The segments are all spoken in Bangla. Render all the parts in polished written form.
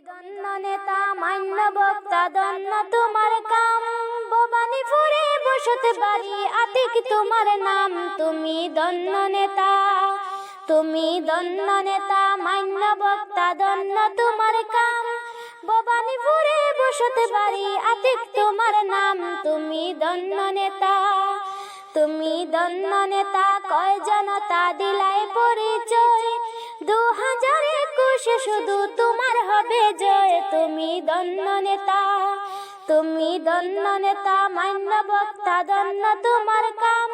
দন্য নেতা মান্য বক্তা দন্য তোমার কাম, ভবানীপুরে বসতে বাড়ি আতিক তোমার নাম। তুমি দন্য নেতা, তুমি দন্য নেতা মান্য বক্তা দন্য তোমার কাম, ভবানীপুরে বসতে বাড়ি আতিক তোমার নাম। তুমি দন্য নেতা, তুমি দন্য নেতা কয় জনতা দিলাই পরিচয়, 2021 শুধু তোমার হবে জয়। তুমি দন্য নেতা, তুমি দন্য নেতা মান্য বক্তা দন্য তোমার কাম,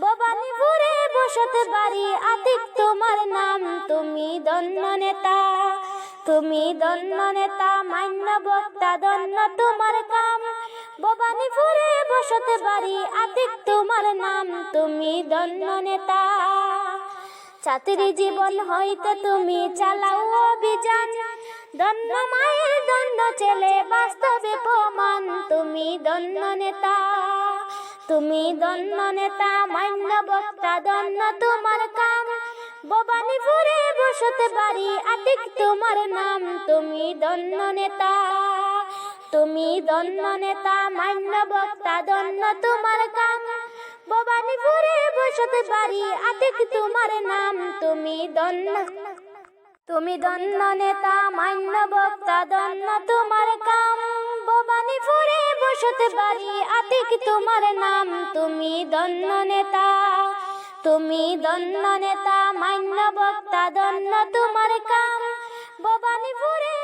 ভবানীপুরে বসতে বাড়ি আতিক তোমার নাম। তুমি দন্য নেতা, তুমি দন্য নেতা মান্য বক্তা দন্য তোমার কাম, ভবানীপুরে বসতে বাড়ি আতিক তোমার নাম। তুমি দন্য নেতা, ছাত্রী জীবন হইতে তুমি চালাও অভিযান, দন্য মায়ের দন্য ছেলে বাস্তবে প্রমাণ। তুমি দন্য নেতা, তুমি দন্য নেতা মান্য বক্তা দন্য তোমার কাম, ভবানীপুরে বসতে বাড়ি আতিক তোমার নাম। তুমি দন্য নেতা, তুমি দন্য নেতা মান্য বক্তা দন্য তোমার কাম, ভবানীপুরে বসতে বাড়ি আতিক তোমার নাম। তুমি দন্য, তুমি দন্য নেতা মান্য বক্তা দন্য তোমার কাম, ভবানীপুরে বসতে বাড়ি আতিক তোমার নাম। তুমি দন্য নেতা, তুমি দন্য নেতা মান্য বক্তা দন্য তোমার কাম, ভবানীপুরে